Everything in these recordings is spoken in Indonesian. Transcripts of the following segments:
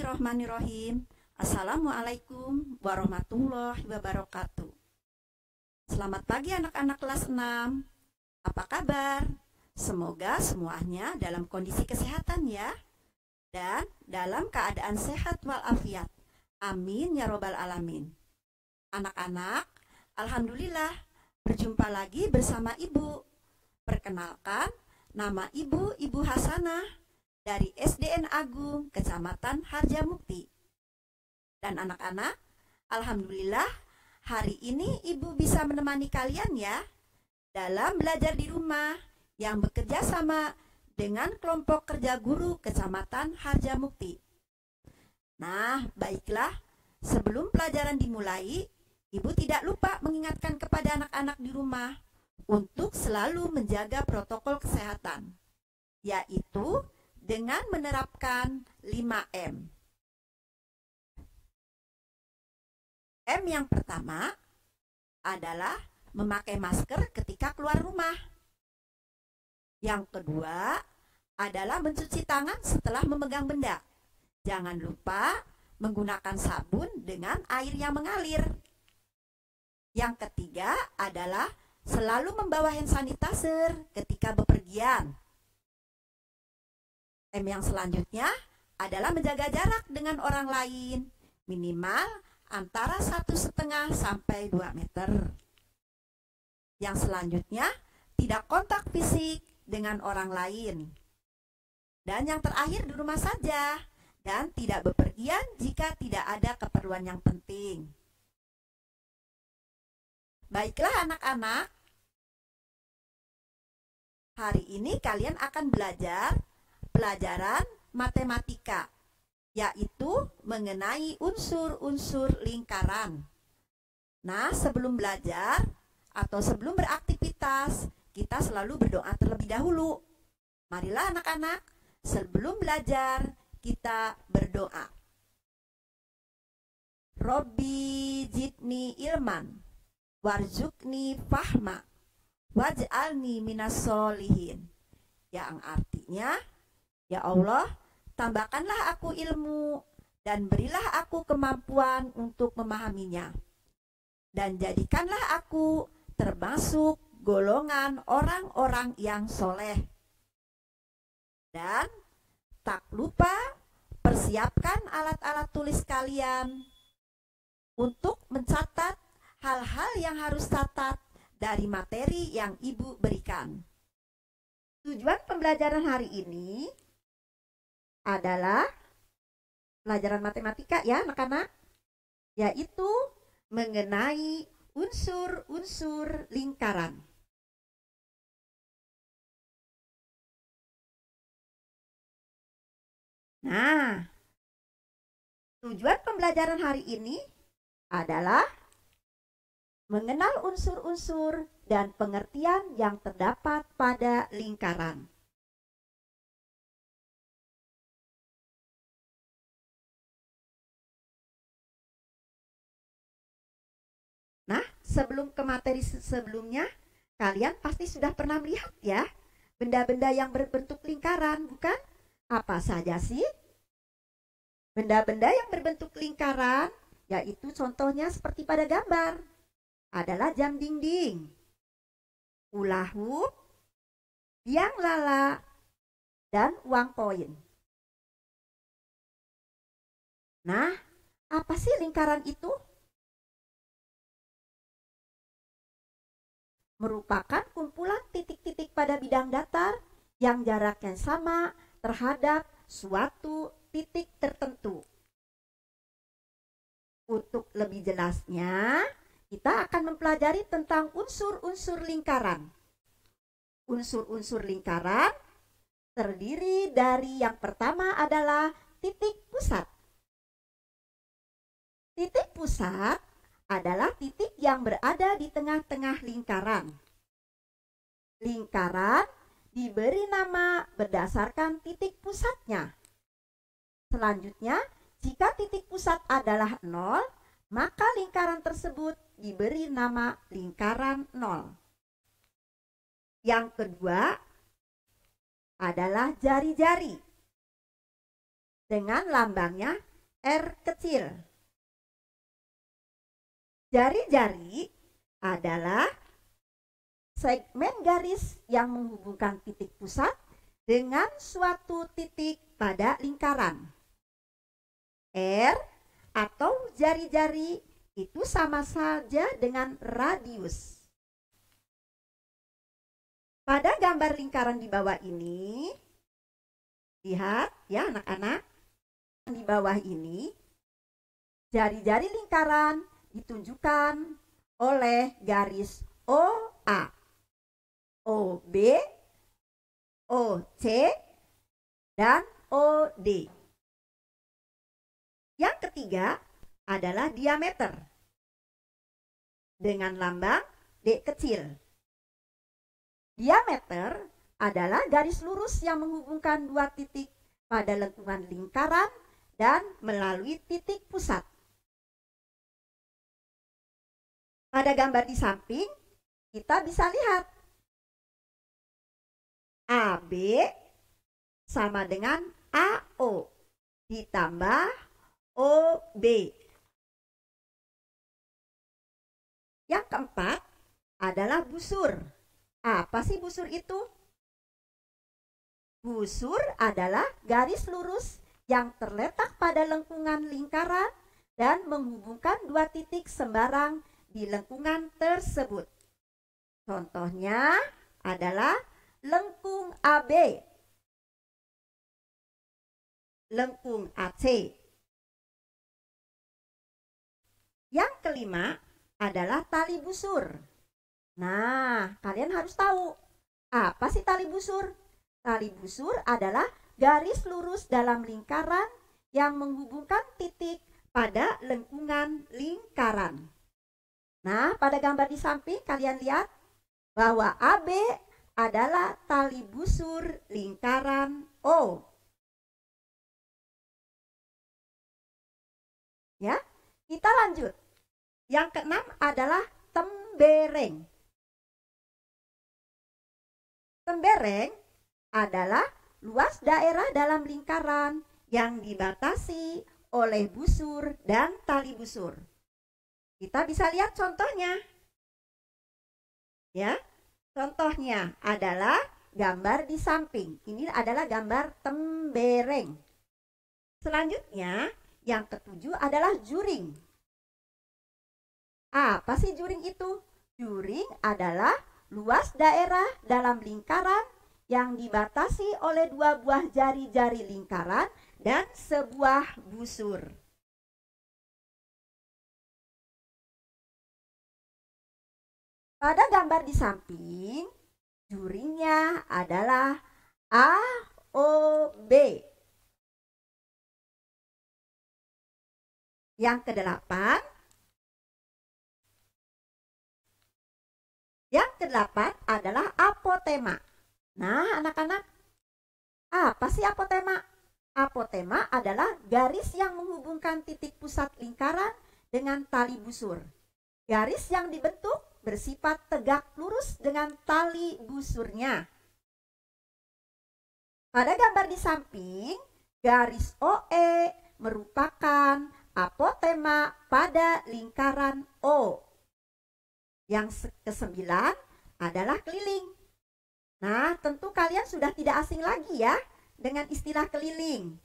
Bismillahirrahmanirrahim. Assalamualaikum warahmatullahi wabarakatuh. Selamat pagi anak-anak kelas 6. Apa kabar? Semoga semuanya dalam kondisi kesehatan ya. Dan dalam keadaan sehat walafiat. Amin ya robbal alamin. Anak-anak, alhamdulillah berjumpa lagi bersama Ibu. Perkenalkan, nama Ibu Hasanah dari SDN Agung, Kecamatan Harjamukti. Dan anak-anak, alhamdulillah hari ini Ibu bisa menemani kalian ya dalam belajar di rumah yang bekerja sama dengan kelompok kerja guru Kecamatan Harjamukti. Nah, baiklah, sebelum pelajaran dimulai, Ibu tidak lupa mengingatkan kepada anak-anak di rumah untuk selalu menjaga protokol kesehatan, yaitu dengan menerapkan 5M. M yang pertama adalah memakai masker ketika keluar rumah. Yang kedua adalah mencuci tangan setelah memegang benda. Jangan lupa menggunakan sabun dengan air yang mengalir. Yang ketiga adalah selalu membawa hand sanitizer ketika bepergian. M yang selanjutnya adalah menjaga jarak dengan orang lain, minimal antara 1,5 sampai 2 meter. Yang selanjutnya, tidak kontak fisik dengan orang lain. Dan yang terakhir, di rumah saja dan tidak bepergian jika tidak ada keperluan yang penting. Baiklah anak-anak, hari ini kalian akan belajar pelajaran matematika, yaitu mengenai unsur-unsur lingkaran. Nah, sebelum belajar atau sebelum beraktivitas, kita selalu berdoa terlebih dahulu. Marilah anak-anak, sebelum belajar kita berdoa. Robbi jidni ilman, warzuqni fahma, waj'alni minas solihin. Yang artinya, ya Allah, tambahkanlah aku ilmu dan berilah aku kemampuan untuk memahaminya. Dan jadikanlah aku termasuk golongan orang-orang yang soleh. Dan tak lupa persiapkan alat-alat tulis kalian untuk mencatat hal-hal yang harus catat dari materi yang Ibu berikan. Tujuan pembelajaran hari ini adalah pelajaran matematika ya anak-anak, yaitu mengenai unsur-unsur lingkaran. Nah, tujuan pembelajaran hari ini adalah mengenal unsur-unsur dan pengertian yang terdapat pada lingkaran. Nah, sebelum ke materi sebelumnya, kalian pasti sudah pernah melihat ya, benda-benda yang berbentuk lingkaran, bukan? Apa saja sih? Benda-benda yang berbentuk lingkaran, yaitu contohnya seperti pada gambar, adalah jam dinding, hula hoop, biang lala, dan uang koin. Nah, apa sih lingkaran itu? Merupakan kumpulan titik-titik pada bidang datar yang jaraknya sama terhadap suatu titik tertentu. Untuk lebih jelasnya, kita akan mempelajari tentang unsur-unsur lingkaran. Unsur-unsur lingkaran terdiri dari yang pertama adalah titik pusat. Titik pusat adalah titik yang berada di tengah-tengah lingkaran. Lingkaran diberi nama berdasarkan titik pusatnya. Selanjutnya, jika titik pusat adalah 0, maka lingkaran tersebut diberi nama lingkaran 0. Yang kedua adalah jari-jari. Dengan lambangnya R kecil. Jari-jari adalah segmen garis yang menghubungkan titik pusat dengan suatu titik pada lingkaran. R atau jari-jari itu sama saja dengan radius. Pada gambar lingkaran di bawah ini, lihat ya anak-anak, di bawah ini, jari-jari lingkaran ditunjukkan oleh garis OA, OB, OC, dan OD. Yang ketiga adalah diameter dengan lambang D kecil. Diameter adalah garis lurus yang menghubungkan dua titik pada lengkungan lingkaran dan melalui titik pusat. Pada gambar di samping, kita bisa lihat AB sama dengan AO ditambah OB. Yang keempat adalah busur. Apa sih busur itu? Busur adalah garis lurus yang terletak pada lengkungan lingkaran dan menghubungkan dua titik sembarang di lengkungan tersebut. Contohnya adalah lengkung AB, lengkung AC. Yang kelima adalah tali busur. Nah, kalian harus tahu, apa sih tali busur? Tali busur adalah garis lurus dalam lingkaran yang menghubungkan titik pada lengkungan lingkaran. Nah, pada gambar di samping kalian lihat bahwa AB adalah tali busur lingkaran O. Ya, kita lanjut. Yang keenam adalah tembereng. Tembereng adalah luas daerah dalam lingkaran yang dibatasi oleh busur dan tali busur. Kita bisa lihat contohnya. Ya, contohnya adalah gambar di samping. Ini adalah gambar tembereng. Selanjutnya, yang ketujuh adalah juring. Apa sih juring itu? Juring adalah luas daerah dalam lingkaran yang dibatasi oleh dua buah jari-jari lingkaran dan sebuah busur. Pada gambar di samping, juringnya adalah AOB. Yang kedelapan, adalah apotema. Nah, anak-anak, apa sih apotema? Apotema adalah garis yang menghubungkan titik pusat lingkaran dengan tali busur. Garis yang dibentuk bersifat tegak lurus dengan tali busurnya. Pada gambar di samping, garis OE merupakan apotema pada lingkaran O. Yang kesembilan adalah keliling. Nah, tentu kalian sudah tidak asing lagi ya dengan istilah keliling.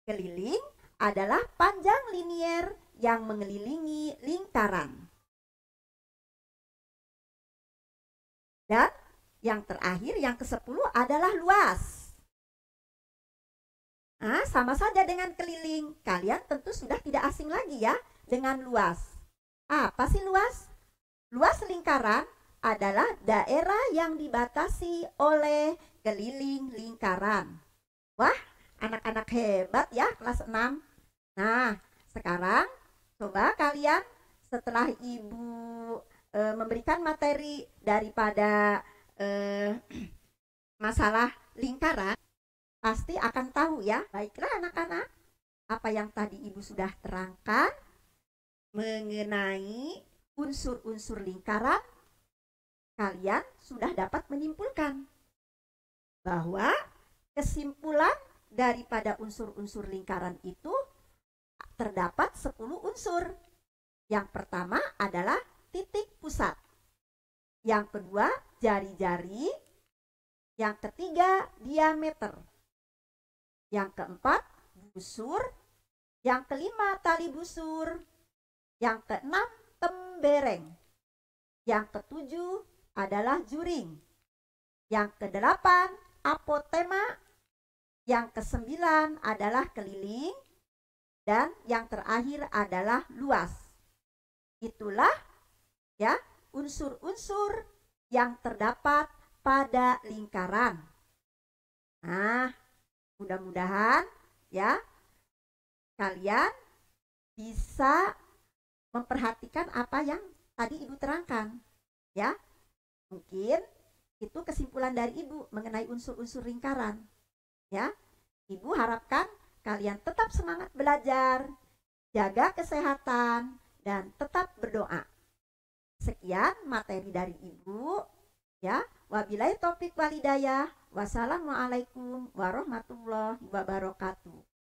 Keliling adalah panjang linier yang mengelilingi lingkaran. Dan yang terakhir, yang ke-10 adalah luas. Nah, sama saja dengan keliling. Kalian tentu sudah tidak asing lagi ya dengan luas. Apa sih luas? Luas lingkaran adalah daerah yang dibatasi oleh keliling lingkaran. Wah, anak-anak hebat ya kelas 6. Nah, sekarang coba kalian setelah Ibu memberikan materi daripada masalah lingkaran, pasti akan tahu ya. Baiklah anak-anak, apa yang tadi Ibu sudah terangkan mengenai unsur-unsur lingkaran, kalian sudah dapat menyimpulkan bahwa kesimpulan daripada unsur-unsur lingkaran itu terdapat 10 unsur. Yang pertama adalah titik pusat. Yang kedua, jari-jari. Yang ketiga, diameter. Yang keempat, busur. Yang kelima, tali busur. Yang keenam, tembereng. Yang ketujuh adalah juring. Yang kedelapan, apotema. Yang kesembilan adalah keliling. Dan yang terakhir adalah luas. Itulah ya unsur-unsur yang terdapat pada lingkaran. Nah, mudah-mudahan ya kalian bisa memperhatikan apa yang tadi Ibu terangkan. Ya, mungkin itu kesimpulan dari Ibu mengenai unsur-unsur lingkaran. Ya, Ibu harapkan kalian tetap semangat belajar, jaga kesehatan, dan tetap berdoa. Sekian materi dari Ibu. Ya, wabillahi taufik walhidayah. Wassalamualaikum warahmatullahi wabarakatuh.